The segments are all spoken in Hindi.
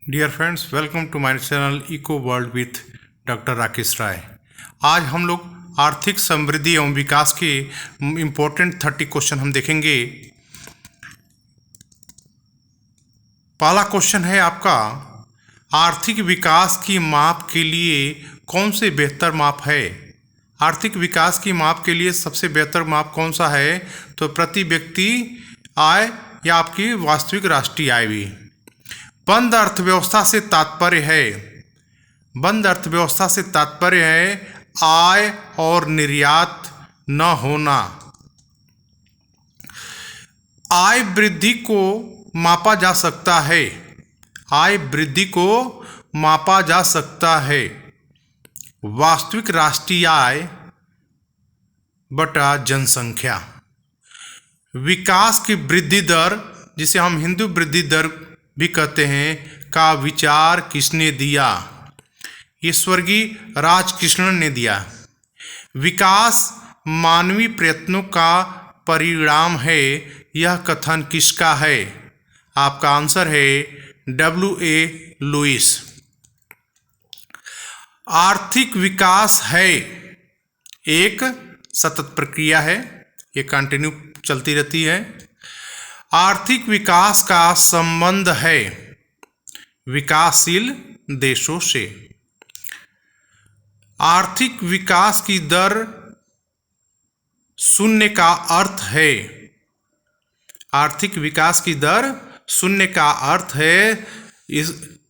Dear friends, welcome to my channel eco world with doctor Rakesh Rai. आज हम लोग आर्थिक समृद्धि एवं विकास के इम्पोर्टेंट 30 क्वेश्चन हम देखेंगे। पहला क्वेश्चन है आपका, आर्थिक विकास की माप के लिए कौन से बेहतर माप है? आर्थिक विकास की माप के लिए सबसे बेहतर माप कौन सा है? तो प्रति व्यक्ति आय या आपकी वास्तविक राष्ट्रीय आय भी। बंद अर्थव्यवस्था से तात्पर्य है आय और निर्यात न होना। आय वृद्धि को मापा जा सकता है। वास्तविक राष्ट्रीय आय बटा जनसंख्या। विकास की वृद्धि दर, जिसे हम हिंदू वृद्धि दर भी कहते हैं, का विचार किसने दिया? ये स्वर्गीय राजकृष्णन ने दिया। विकास मानवीय प्रयत्नों का परिणाम है, यह कथन किसका है? आपका आंसर है W.A. लुईस। आर्थिक विकास है एक सतत प्रक्रिया है, ये कंटिन्यू चलती रहती है। आर्थिक विकास का संबंध है विकासशील देशों से। आर्थिक विकास की दर शून्य का अर्थ है। आर्थिक विकास की दर शून्य का अर्थ है,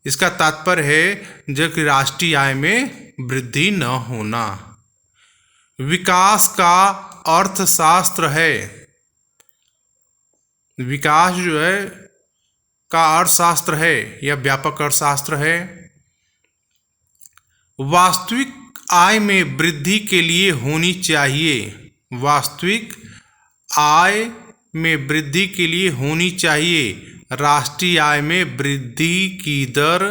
इसका तात्पर्य है जो कि राष्ट्रीय आय में वृद्धि न होना। विकास का अर्थशास्त्र है। विकास जो है का अर्थशास्त्र है या व्यापक अर्थशास्त्र है। वास्तविक आय में वृद्धि के लिए होनी चाहिए। वास्तविक आय में वृद्धि के लिए होनी चाहिए राष्ट्रीय आय में वृद्धि की दर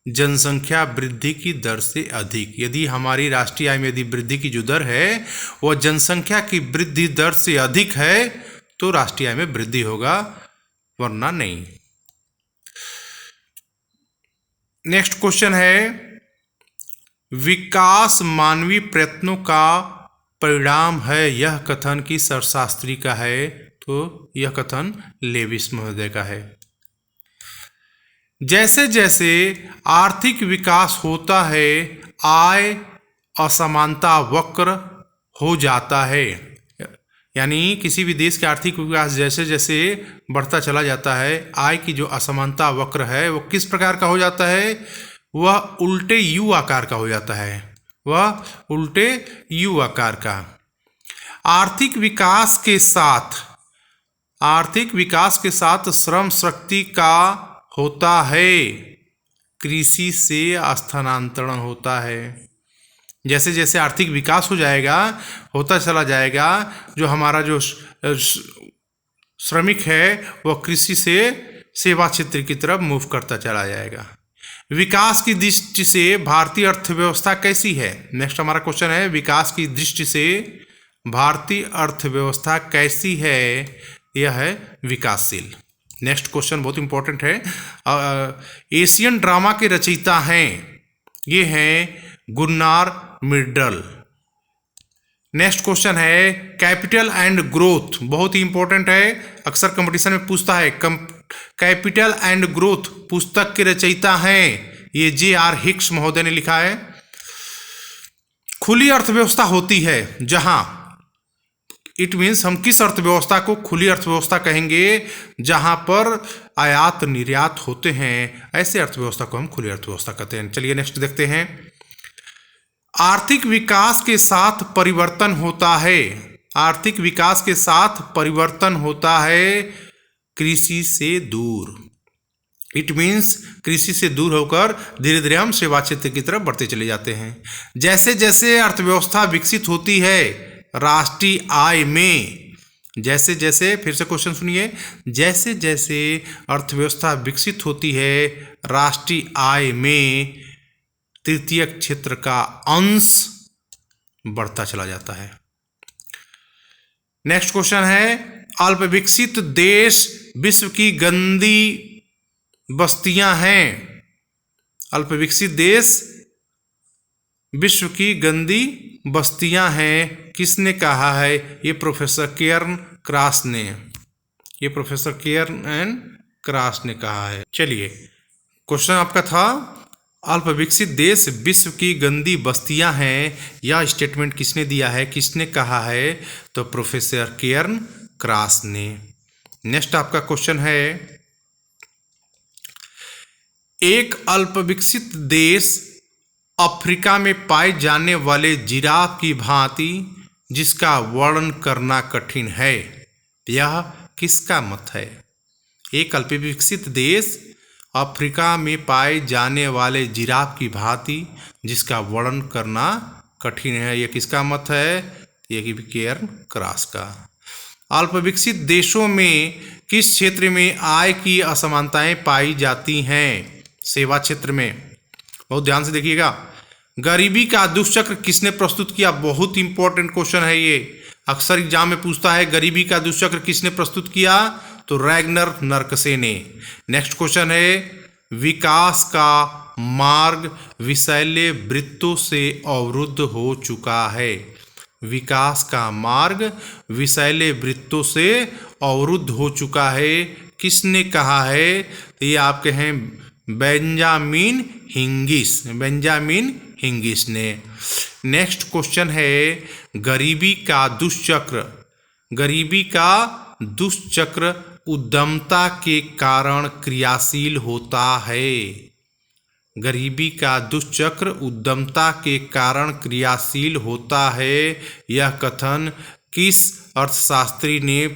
जनसंख्या वृद्धि की दर से अधिक। यदि हमारी राष्ट्रीय आय में यदि वृद्धि की जो दर है वह जनसंख्या की वृद्धि दर से अधिक है तो राष्ट्रीय आय में वृद्धि होगा, वरना नहीं। नेक्स्ट क्वेश्चन है, विकास मानवीय प्रयत्नों का परिणाम है, यह कथन किस अर्थशास्त्री का है? तो यह कथन लेविस महोदय का है। जैसे जैसे आर्थिक विकास होता है, आय असमानता वक्र हो जाता है। यानी किसी भी देश के आर्थिक विकास जैसे जैसे बढ़ता चला जाता है, आय की जो असमानता वक्र है वो किस प्रकार का हो जाता है? वह उल्टे यू आकार का हो जाता है। वह उल्टे यू आकार का। आर्थिक विकास के साथ श्रम शक्ति का होता है, कृषि से स्थानांतरण होता है। जैसे जैसे आर्थिक विकास हो जाएगा, होता चला जाएगा, जो हमारा जो श्रमिक है वह कृषि से सेवा क्षेत्र की तरफ मूव करता चला जाएगा। विकास की दृष्टि से भारतीय अर्थव्यवस्था कैसी है? नेक्स्ट हमारा क्वेश्चन है, विकास की दृष्टि से भारतीय अर्थव्यवस्था कैसी है? यह है विकासशील। नेक्स्ट क्वेश्चन बहुत इंपॉर्टेंट है। एशियन ड्रामा के रचयिता हैं, ये हैं गुन्नार मिर्डल। नेक्स्ट क्वेश्चन है, कैपिटल एंड ग्रोथ, बहुत ही इंपॉर्टेंट है, अक्सर कंपटीशन में पूछता है। कैपिटल एंड ग्रोथ पुस्तक के रचयिता हैं, ये J.R. हिक्स महोदय ने लिखा है। खुली अर्थव्यवस्था होती है जहां, इट मीन्स हम किस अर्थव्यवस्था को खुली अर्थव्यवस्था कहेंगे? जहां पर आयात निर्यात होते हैं, ऐसे अर्थव्यवस्था को हम खुली अर्थव्यवस्था कहते हैं। चलिए नेक्स्ट देखते हैं। आर्थिक विकास के साथ परिवर्तन होता है। आर्थिक विकास के साथ परिवर्तन होता है कृषि से दूर। इट मीन्स कृषि से दूर होकर धीरे धीरे हम सेवा क्षेत्र की तरफ बढ़ते चले जाते हैं। जैसे जैसे अर्थव्यवस्था विकसित होती है राष्ट्रीय आय में, जैसे जैसे, फिर से क्वेश्चन सुनिए, जैसे जैसे अर्थव्यवस्था विकसित होती है राष्ट्रीय आय में तृतीय क्षेत्र का अंश बढ़ता चला जाता है। नेक्स्ट क्वेश्चन है, अल्प विकसित देश विश्व की गंदी बस्तियां हैं, अल्पविकसित देश विश्व की गंदी बस्तियां हैं, किसने कहा है? ये प्रोफेसर केयर्न क्रॉस ने, ये प्रोफेसर केयर्न एंड क्रॉस ने कहा है। चलिए, क्वेश्चन आपका था अल्पविकसित देश विश्व की गंदी बस्तियां हैं, यह स्टेटमेंट किसने दिया है, किसने कहा है? तो प्रोफेसर केयर्न क्रॉस ने। नेक्स्ट आपका क्वेश्चन है, एक अल्पविकसित देश अफ्रीका में पाए जाने वाले जिराफ की भांति जिसका वर्णन करना कठिन है, यह किसका मत है? एक अल्पविकसित देश अफ्रीका में पाए जाने वाले जिराफ की भांति जिसका वर्णन करना कठिन है, यह किसका मत है? यह केयर्न क्रॉस का। अल्पविकसित देशों में किस क्षेत्र में आय की असमानताएं पाई जाती हैं? सेवा क्षेत्र में। बहुत ध्यान से देखिएगा। गरीबी का दुष्चक्र किसने प्रस्तुत किया? बहुत इंपॉर्टेंट क्वेश्चन है ये, अक्सर एग्जाम में पूछता है, गरीबी का दुष्चक्र किसने प्रस्तुत किया? तो रैगनर नर्कसे ने। नेक्स्ट क्वेश्चन है, विकास का मार्ग विषैले वृत्तों से अवरुद्ध हो चुका है। विकास का मार्ग विषैले वृत्तों से अवरुद्ध हो चुका है, किसने कहा है? तो ये आपके हैं बेंजामिन हिंगिस, बेंजामिन हिंगिस ने। नेक्स्ट क्वेश्चन है, गरीबी का दुष्चक्र, गरीबी का दुष्चक्र उद्यमता के कारण क्रियाशील होता है। गरीबी का दुष्चक्र उद्यमता के कारण क्रियाशील होता है, यह कथन किस अर्थशास्त्री ने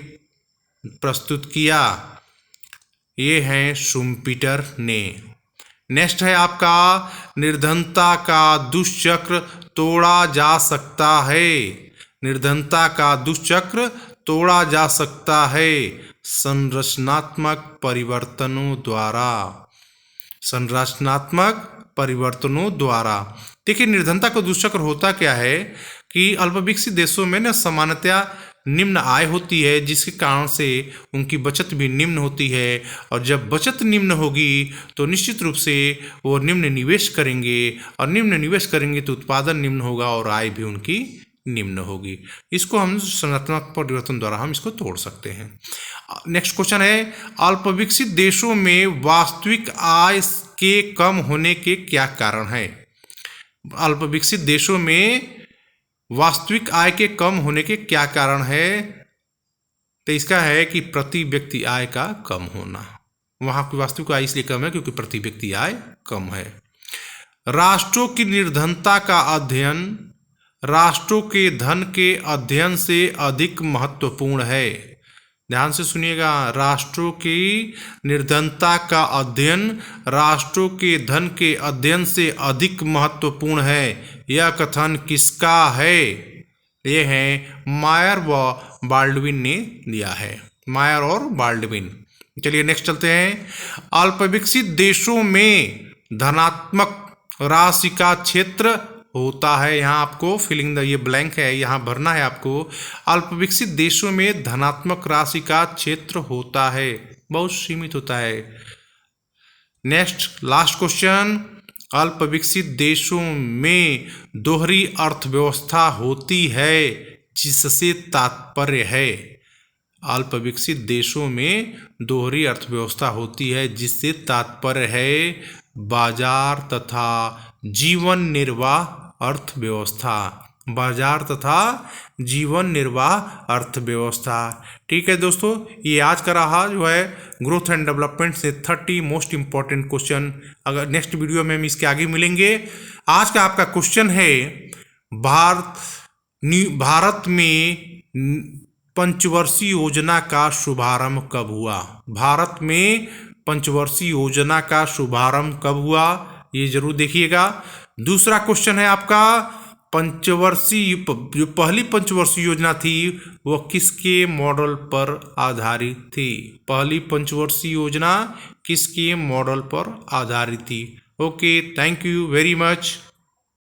प्रस्तुत किया? ये हैं शुम्पीटर ने। नेक्स्ट है आपका, निर्धनता का दुष्चक्र तोड़ा जा सकता है। निर्धनता का दुष्चक्र तोड़ा जा सकता है संरचनात्मक परिवर्तनों द्वारा। संरचनात्मक परिवर्तनों द्वारा। देखिए, निर्धनता का दुष्चक्र होता क्या है कि अल्पविकसित देशों में ना सामान्यतया निम्न आय होती है, जिसके कारण से उनकी बचत भी निम्न होती है, और जब बचत निम्न होगी तो निश्चित रूप से वो निम्न निवेश करेंगे, और निम्न निवेश करेंगे तो उत्पादन निम्न होगा और आय भी उनकी निम्न होगी। इसको हम संरचनात्मक परिवर्तन द्वारा हम इसको तोड़ सकते हैं। नेक्स्ट क्वेश्चन है, अल्पविकसित देशों में वास्तविक आय के कम होने के क्या कारण है? अल्पविकसित देशों में वास्तविक आय के कम होने के क्या कारण है? तो इसका है कि प्रति व्यक्ति आय का कम होना। वहाँ की वास्तविक आय इसलिए कम है क्योंकि प्रति व्यक्ति आय कम है। राष्ट्रों की निर्धनता का अध्ययन राष्ट्रों के धन के अध्ययन से अधिक महत्वपूर्ण है। ध्यान से सुनिएगा, राष्ट्रों की निर्धनता का अध्ययन राष्ट्रों के धन के अध्ययन से अधिक महत्वपूर्ण है, यह कथन किसका है? ये है मायर व बाल्डविन ने दिया है, मायर और बाल्डविन। चलिए नेक्स्ट चलते हैं। अल्पविकसित देशों में धनात्मक राशि का क्षेत्र होता है, यहाँ आपको फिलिंग द ये ब्लैंक है, यहाँ भरना है आपको। अल्पविकसित देशों में धनात्मक राशि का क्षेत्र होता है, बहुत सीमित होता है। नेक्स्ट लास्ट क्वेश्चन, अल्पविकसित देशों में दोहरी अर्थव्यवस्था होती है, जिससे तात्पर्य है। अल्पविकसित देशों में दोहरी अर्थव्यवस्था होती है, जिससे तात्पर्य है बाजार तथा जीवन निर्वाह अर्थव्यवस्था। बाजार तथा जीवन निर्वाह अर्थव्यवस्था। ठीक है दोस्तों, ये आज का रहा जो है ग्रोथ एंड डेवलपमेंट से 30 मोस्ट इंपॉर्टेंट क्वेश्चन। अगर नेक्स्ट वीडियो में हम इसके आगे मिलेंगे। आज का आपका क्वेश्चन है, भारत में पंचवर्षीय योजना का शुभारंभ कब हुआ? भारत में पंचवर्षीय योजना का शुभारंभ कब हुआ? ये जरूर देखिएगा। दूसरा क्वेश्चन है आपका, पंचवर्षीय जो पहली पंचवर्षीय योजना थी वह किसके मॉडल पर आधारित थी? पहली पंचवर्षीय योजना किसके मॉडल पर आधारित थी? Okay, thank you very much.